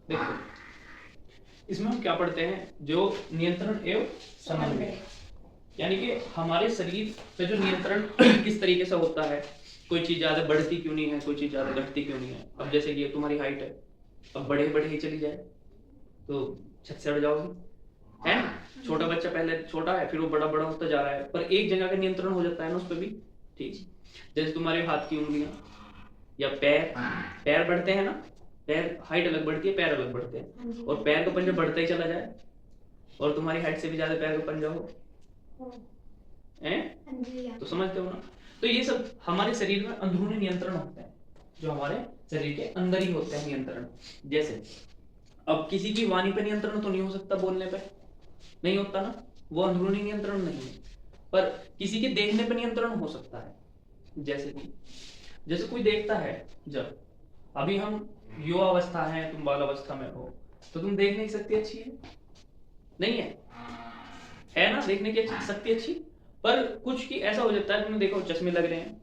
देखो इसमें हम क्या पढ़ते हैं, जो नियंत्रण एवं समन्वय, यानी कि हमारे शरीर पे जो नियंत्रण किस तरीके से होता है, कोई चीज ज्यादा बढ़ती क्यों नहीं है, कोई चीज ज्यादा घटती क्यों नहीं है। अब जैसे कि तुम्हारी हाइट है, अब बढ़े बढ़े ही चली जाए तो छत से अड़ जाओगी, है ना। छोटा बच्चा पहले छोटा है, फिर वो बड़ा बड़ा होता जा रहा है, पर एक जगह का नियंत्रण हो जाता है ना उस पर भी। ठीक, जैसे तुम्हारे हाथ की उंगलियां या पैर, पैर बढ़ते हैं ना, पैर हाइट अलग बढ़ती है, पैर अलग बढ़ते हैं, और पैर का पंजा बढ़ता ही चला जाए और तुम्हारी हाइट से भी ज्यादा पैर का पंजा हो, हैं, तो समझते हो ना। तो ये सब हमारे शरीर में अंदरूनी नियंत्रण होते हैं, जो हमारे शरीर के अंदर ही होते हैं नियंत्रण। जैसे अब किसी की वाणी पे नियंत्रण तो नहीं हो सकता, बोलने पे नहीं होता ना, वो अंदरूनी नियंत्रण नहीं है, पर किसी के देखने पे नियंत्रण हो सकता है। जैसे कि जैसे कोई देखता है, जब अभी हम युवा अवस्था है, तुम बाल अवस्था में हो, तो तुम देख नहीं सकती अच्छी है, नहीं है ना, देखने की शक्ति अच्छी, पर कुछ की ऐसा हो जाता है, तुमने देखो चश्मे लग रहे हैं,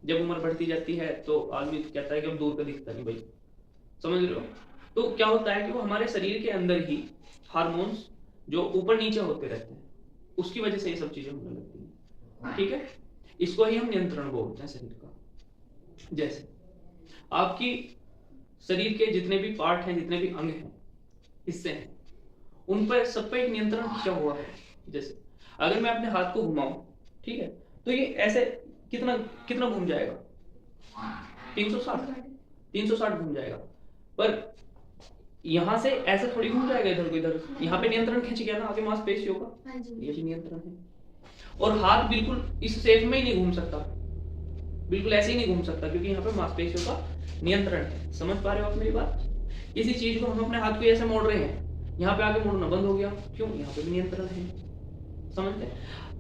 जब उम्र बढ़ती जाती है तो आदमी कहता है कि अब दूर का दिखता नहीं भाई, समझ रहे हो। तो क्या होता है कि वो हमारे शरीर के अंदर ही हार्मोन्स जो ऊपर नीचे होते रहते हैं, उसकी वजह से ये सब चीजें होने लगती हैं। ठीक है, इसको ही हम नियंत्रण बोलते हैं शरीर का। जैसे आपकी शरीर के जितने भी पार्ट हैं, जितने भी अंग हैं, हिस्से हैं, उन पर सब पे एक नियंत्रण क्या हुआ है। जैसे अगर मैं अपने हाथ को घुमाऊं, ठीक है, तो ये ऐसे कितना कितना घूम जाएगा, 360 360 घूम जाएगा, पर यहां से ऐसे थोड़ी घूम जाएगा इधर को इधर, यहाँ पे नियंत्रण खींच गया ना आगे मांसपेशियों का, ये भी नियंत्रण है। और हाथ बिल्कुल इस शेप में ही नहीं घूम सकता, बिल्कुल ऐसे ही नहीं घूम सकता, क्योंकि यहाँ पे मांसपेशियों का नियंत्रण है। समझ पा रहे हो आप मेरी बात। किसी चीज को हम अपने हाथ को ऐसे मोड़ रहे हैं, यहाँ पे आगे मोड़ना बंद हो गया, क्यों, यहाँ पे भी नियंत्रण है। समझते,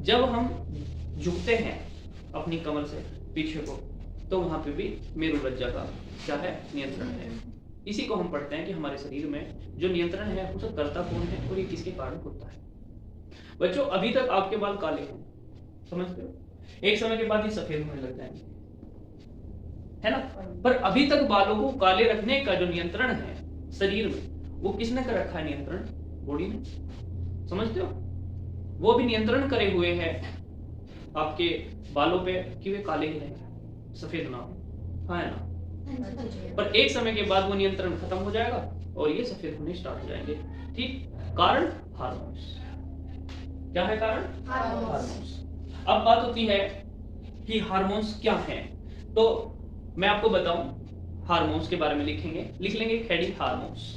जब हम झुकते हैं अपनी कमर से पीछे को, तो वहां पे भी मेरुलज्जा का क्या है, नियंत्रण है। इसी को हम पढ़ते हैं कि हमारे शरीर में जो नियंत्रण है उसे करता कौन है और ये किसके कारण होता है। बच्चों अभी तक आपके बाल काले हैं, समझते हो, एक समय के बाद ये सफेद होने लग जाएंगे, है ना। पर अभी तक बालों को काले रखने का जो नियंत्रण है शरीर में, वो किसने कर रखा है नियंत्रण, बॉडी ने, समझते हो। वो भी नियंत्रण करे हुए है आपके बालों पे कि वे काले ही रहें, सफेद ना हो, हाँ है ना। पर एक समय के बाद वो नियंत्रण खत्म हो जाएगा और ये सफेद होने स्टार्ट हो जाएंगे। ठीक, कारण हार्मोन्स। क्या है कारण, हार्मोन्स। अब बात होती है कि हार्मोन्स क्या हैं, तो मैं आपको बताऊं, हार्मोन्स के बारे में लिखेंगे, लिख लेंगे हेडिंग हार्मोन्स।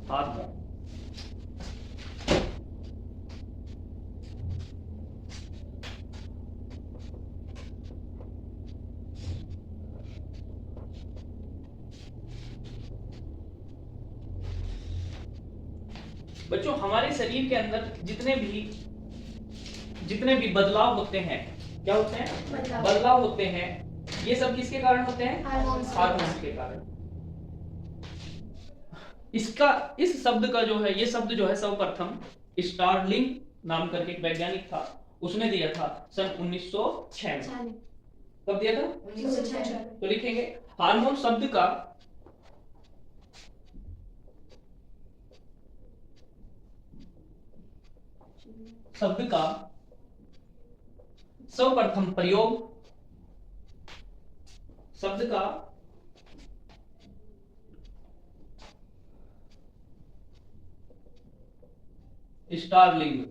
हार्मोन, बच्चों हमारे शरीर के अंदर जितने भी बदलाव होते हैं, क्या होते हैं, बदलाव होते हैं, ये सब किसके कारण होते हैं, हार्मोन्स के कारण। इसका इस शब्द का जो है, ये शब्द जो है सर्वप्रथम स्टार्लिंग नाम करके एक वैज्ञानिक था, उसने दिया था सन 1906 में। कब दिया था, 1906। तो लिखेंगे हार्मोन शब्द का सर्वप्रथम प्रयोग, शब्द का स्टार्लिंग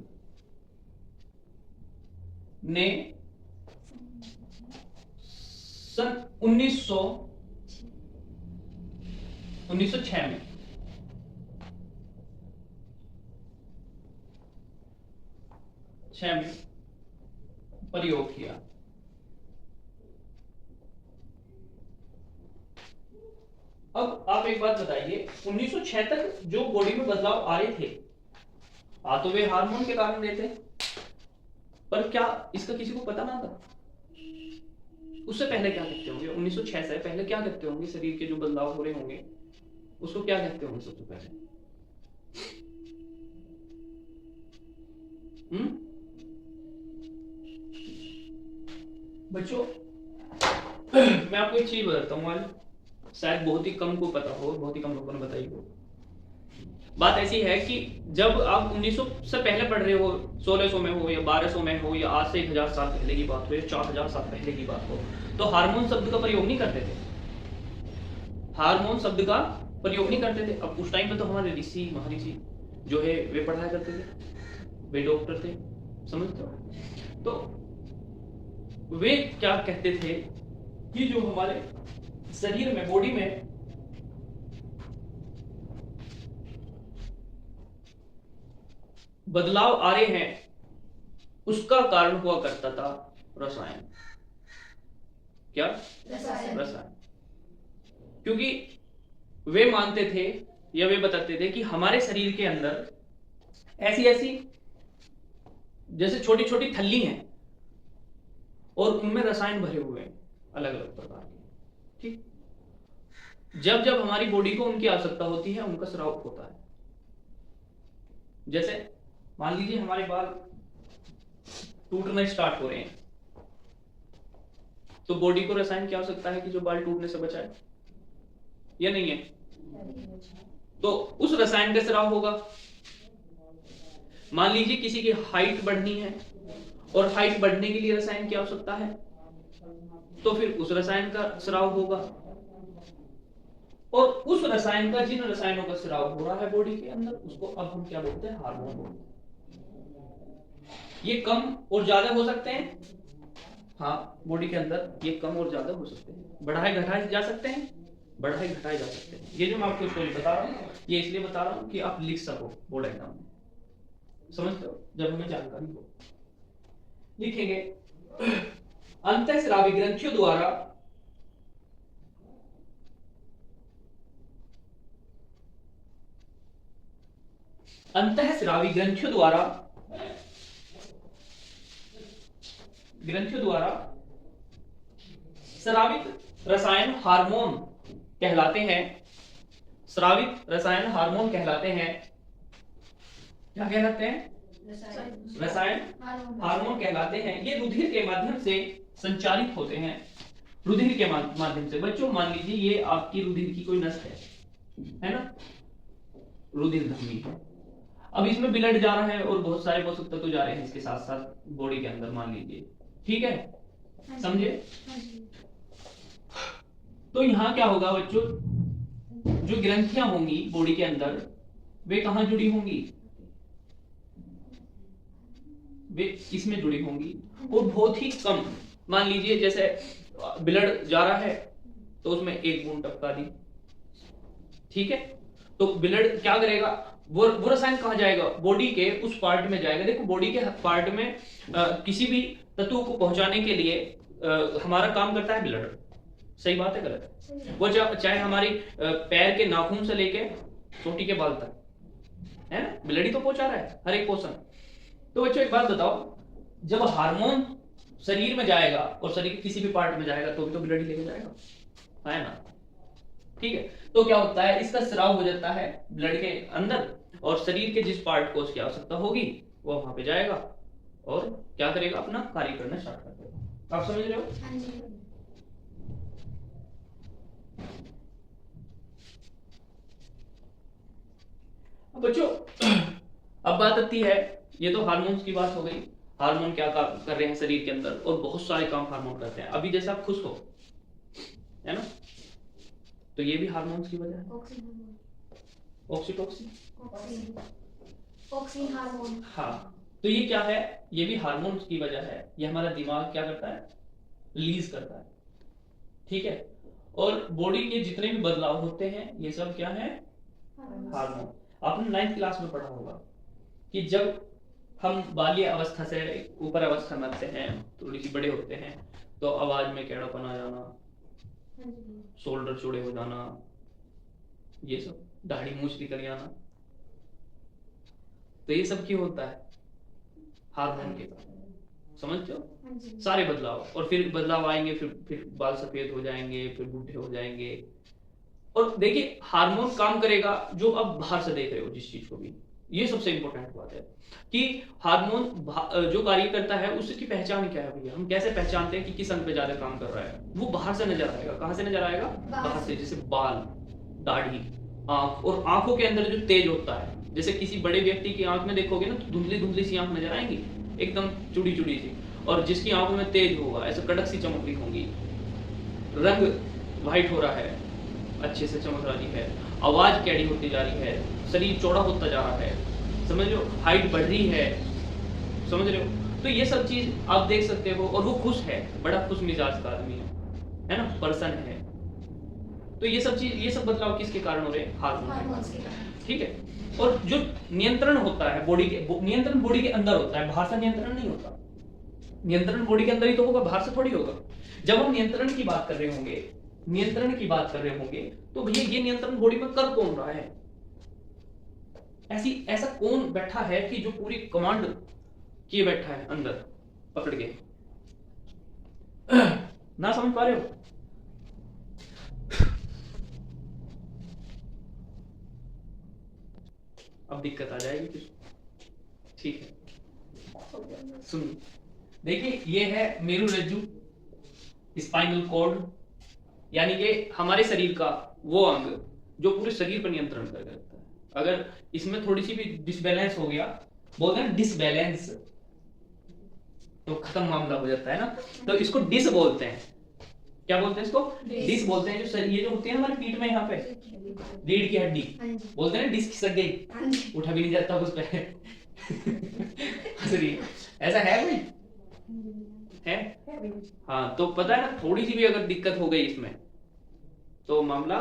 ने सन 1906 में प्रयोग किया। अब आप एक बात बताइए, 1906 तक जो बॉडी में बदलाव आ रहे थे, तो वे हार्मोन के कारण रहे थे, पर क्या इसका किसी को पता ना था। उससे पहले क्या कहते होंगे, 1906 से पहले क्या कहते होंगे, शरीर के जो बदलाव हो रहे होंगे उसको क्या कहते होंगे सबसे पहले, बच्चों मैं आपको एक चीज बताता हूँ आज, शायद बहुत ही कम को पता हो, बहुत ही कम लोगों ने बताई हो। बात ऐसी है कि जब आप 1900 से पहले पढ़ रहे हो, 1600 में हो या 1200 में हो या आज से 1000 साल पहले की बात हो या 4000 साल पहले की बात हो, तो हार्मोन शब्द का प्रयोग नहीं करते थे। हार्मोन शब्द का प्रयोग नहीं करते थे। अब उस टाइम पे तो हमारे ऋषि महर्षि जो है वे पढ़ाया करते थे, वे डॉक्टर थे, समझते हो। तो वे क्या कहते थे कि जो हमारे शरीर में, बॉडी में बदलाव आ रहे हैं, उसका कारण हुआ करता था रसायन। क्या? रसायन। क्योंकि वे मानते थे या वे बताते थे कि हमारे शरीर के अंदर ऐसी ऐसी जैसे छोटी छोटी थल्ली हैं और उनमें रसायन भरे हुए हैं अलग अलग प्रकार के। ठीक, जब जब हमारी बॉडी को उनकी आवश्यकता होती है, उनका स्राव होता है। जैसे मान लीजिए हमारे बाल टूटना स्टार्ट हो रहे हैं, तो बॉडी को रसायन की आवश्यकता है कि जो बाल टूटने से बचाए, या नहीं है? तो उस रसायन का स्राव होगा। मान लीजिए किसी की हाइट बढ़नी है और हाइट बढ़ने के लिए रसायन की आवश्यकता है, तो फिर उस रसायन का स्राव होगा। और उस रसायन का, जिन रसायनों का स्राव हो रहा है बॉडी के अंदर, उसको अब हम क्या बोलते हैं? हार्मोन बोलते हैं। ये कम और ज्यादा हो सकते हैं, हाँ, बॉडी के अंदर ये कम और ज्यादा हो सकते हैं, बढ़ाए घटाए जा सकते हैं, बढ़ाए घटाए जा सकते हैं। ये जो मैं आपको स्टोरी बता रहा हूँ, ये इसलिए बता रहा हूँ कि आप लिख सको बोर्ड एग्जाम में, समझते हो, जब हमें जानकारी हो। लिखेंगे अंतःस्रावी ग्रंथियों द्वारा अंतःस्रावी ग्रंथियों द्वारा स्रावित रसायन हार्मोन कहलाते हैं। स्रावित रसायन हार्मोन कहलाते हैं। क्या कहलाते हैं? रसायन हार्मोन कहलाते हैं। ये रुधिर के माध्यम से संचालित होते हैं। रुधिर के माध्यम से। बच्चों मान लीजिए ये आपकी रुधिर की कोई नस है ना, रुधिर धमनी है। अब इसमें ब्लड जा रहा है और बहुत सारे पोषक तत्व जा रहे हैं इसके साथ साथ बॉडी के अंदर, मान लीजिए, ठीक है, समझे? तो यहां क्या होगा बच्चों, जो ग्रंथियां होंगी बॉडी के अंदर, वे कहां जुड़ी होंगी? वे इसमें जुड़ी होंगी और बहुत ही कम। मान लीजिए जैसे ब्लड जा रहा है तो उसमें एक बूंद टपका दी, ठीक है, तो ब्लड क्या करेगा, वो रसायन कहां जाएगा? बॉडी के उस पार्ट में जाएगा। देखो बॉडी के पार्ट में किसी भी तत्व को पहुंचाने के लिए हमारा काम करता है ब्लड। सही बात है, गलत है? वो चाहे हमारी पैर के नाखून से लेके चोटी के बाल तक, है ना, ब्लड ही तो पहुंचा रहा है हर एक पोषण। तो बच्चों एक बात बताओ, जब हार्मोन शरीर में जाएगा और शरीर के किसी भी पार्ट में जाएगा तो भी तो ब्लड ही लेके जाएगा, है ना? ठीक है, तो क्या होता है, इसका स्राव हो जाता है ब्लड के अंदर और शरीर के जिस पार्ट को उसकी आवश्यकता होगी वो वहां पे जाएगा और क्या करेगा, अपना कार्य करना स्टार्ट कर देगा। आप समझ रहे हो? हाँ जी। बच्चों अब बात आती है, ये तो हार्मोन्स की बात हो गई। हार्मोन क्या कर रहे हैं शरीर के अंदर, और बहुत सारे काम हार्मोन करते हैं। अभी जैसे आप खुश हो, है ना, तो ये भी हार्मोन्स की वजह है। ऑक्सीटोसिन, ऑक्सीन हार्मोन, हाँ, तो ये क्या है, ये भी हार्मोन्स की वजह है। ये हमारा दिमाग क्या करता है, रिलीज करता है, ठीक है। और बॉडी के जितने भी बदलाव होते हैं ये सब क्या है, हार्मोन। आपने 9th क्लास में पढ़ा होगा कि जब हम बाल्य अवस्था से ऊपर अवस्था में आते हैं, थोड़ी सी बड़े होते हैं, तो आवाज में टेढ़ापन आ जाना, शोल्डर चौड़े हो जाना, ये सब, दाढ़ी मूंछ निकल आना, तो ये सब क्यों होता है, हार्मोन के कारण। समझते हो? सारे बदलाव, और फिर बदलाव आएंगे, फिर बाल सफेद हो जाएंगे, फिर बूढ़े हो जाएंगे। और देखिए हार्मोन काम करेगा जो आप बाहर से देख रहे हो जिस चीज को भी, ये सबसे इंपॉर्टेंट बात है कि हार्मोन जो कार्य करता है उसकी पहचान क्या है भैया, हम कैसे पहचानते हैं कि किस अंग पे ज्यादा काम कर रहा है? वो बाहर से नजर आएगा। कहां से नजर आएगा? बाहर से। जैसे बाल, दाढ़ी, आंख, और आंखों के अंदर जो तेज होता है, जैसे किसी बड़े व्यक्ति की आंख में देखोगे ना तो धुंधली धुंधली सी आंख नजर आएंगी, एकदम चुड़ी चुड़ी सी, और जिसकी आंखों में तेज होगा ऐसे कड़क सी चमक रही होंगी, रंग व्हाइट हो रहा है, अच्छे से चमक रही है, आवाज कैडी होती जा रही है, शरीर चौड़ा होता जा रहा है, समझ रहे हो, हाइट बढ़ रही है, समझ रहे हो, तो ये सब चीज आप देख सकते हो। और वो खुश है, बड़ा खुश मिजाज का आदमी है ना, पर्सन है। तो ये सब चीज, ये सब बदलाव किसके कारण हो रहे हैं? हार्मोन्स के कारण। ठीक है। और जो नियंत्रण होता है बॉडी के, नियंत्रण बॉडी के अंदर होता है, बाहर से नियंत्रण नहीं होता। नियंत्रण बॉडी के अंदर ही तो होगा, बाहर से थोड़ी होगा। जब हम नियंत्रण की बात कर रहे होंगे, नियंत्रण की बात कर रहे होंगे, तो भैया ये नियंत्रण बॉडी में कर कौन रहा है? ऐसा कौन बैठा है कि जो पूरी कमांड किए बैठा है अंदर पकड़ के? ना समझ पा रहे हो? अब दिक्कत आ जाएगी फिर। ठीक है, सुनिए, देखिए ये है मेरुरज्जु, स्पाइनल कॉर्ड, यानी कि हमारे शरीर का वो अंग जो पूरे शरीर पर नियंत्रण कर रखता है। अगर इसमें थोड़ी सी भी डिसबैलेंस हो गया, बोलते हैं डिसबैलेंस, तो खत्म मामला हो जाता है ना। तो इसको डिस बोलते हैं। क्या बोलते हैं इसको? डिस बोलते हैं। जो ये जो होती है हमारी पीठ में, यहाँ पे रीढ़ की हड्डी, बोलते हैं डिस्क खिसक गई, उठा भी नहीं जाता उस पे। ऐसा है कोई? है? हाँ, तो पता है ना, थोड़ी सी भी अगर दिक्कत हो गई इसमें तो मामला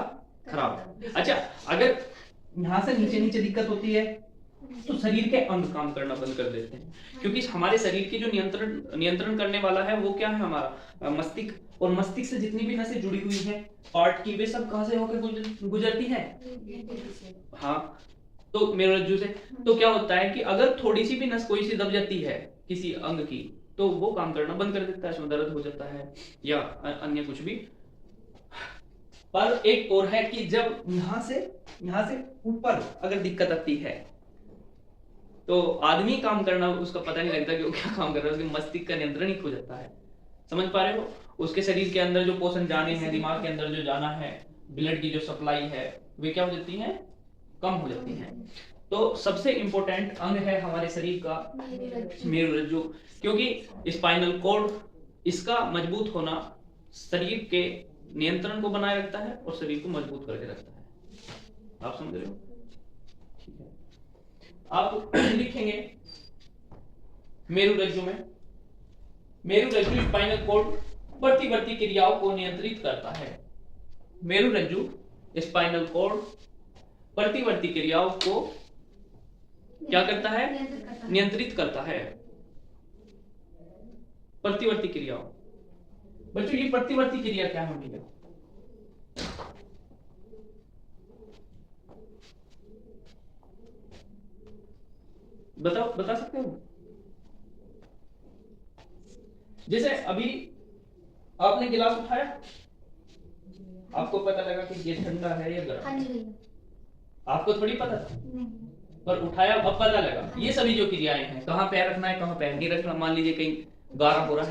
खराब। अच्छा, अगर यहाँ से नीचे नीचे दिक्कत होती है तो शरीर के अंग काम करना बंद कर देते हैं, क्योंकि हमारे शरीर की जो नियंत्रण करने वाला है वो क्या है? हमारा मस्तिष्क। और मस्तिष्क से जितनी भी नसें जुड़ी हुई हैं पार्ट की, वे सब कहां से होकर गुजरती हैं? हाँ, तो मेरुरज्जु से। तो क्या होता है कि अगर थोड़ी सी भी नस कोई सी दब जाती है किसी अंग की, तो वो काम करना बंद कर देता है, उसमें दर्द हो जाता है या अन्य कुछ भी। पर एक और है कि जब यहां से ऊपर अगर दिक्कत आती है तो आदमी काम करना उसका पता नहीं लगता कि वो क्या काम कर रहा है, उसके मस्तिष्क का नियंत्रण ही खो जाता है। समझ पा रहे हो? उसके शरीर के अंदर जो पोषण जाने हैं, दिमाग के अंदर जो जाना है, ब्लड की जो सप्लाई है, वे क्या हो जाती हैं? कम हो जाती हैं। तो सबसे इंपॉर्टेंट अंग है हमारे शरीर का मेरुरज्जु, क्योंकि स्पाइनल कॉर्ड, इसका मजबूत होना शरीर के नियंत्रण को बनाए रखता है और शरीर को मजबूत करके रखता है। आप समझ रहे हो? ठीक है, आप लिखेंगे मेरुरज्जु में, मेरुरज्जु स्पाइनल कॉर्ड प्रतिवर्ती क्रियाओं को नियंत्रित करता है। मेरुरज्जु स्पाइनल कॉर्ड प्रतिवर्ती क्रियाओं को क्या करता है? नियंत्रित करता है। प्रतिवर्ती क्रियाओं। बच्चों ये प्रतिवर्ती क्रिया क्या है भैया? बताओ, बता सकते हो? जैसे अभी आपने गिलास उठाया, आपको पता लगा कि ये ठंडा है या गर्म? हाँ जी। आपको थोड़ी पता था, पर उठाया, अब पता लगा। ये सभी जो क्रियाएं हैं, कहाँ पैर रखना है, कहाँ पैर नहीं रखना। मान लीजिए कहीं गारा हो रहा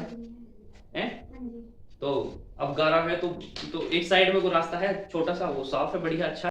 है, तो अब गारा है तो एक साइड में वो रास्ता है छोटा सा, वो साफ है, बढ़िया, अच्छा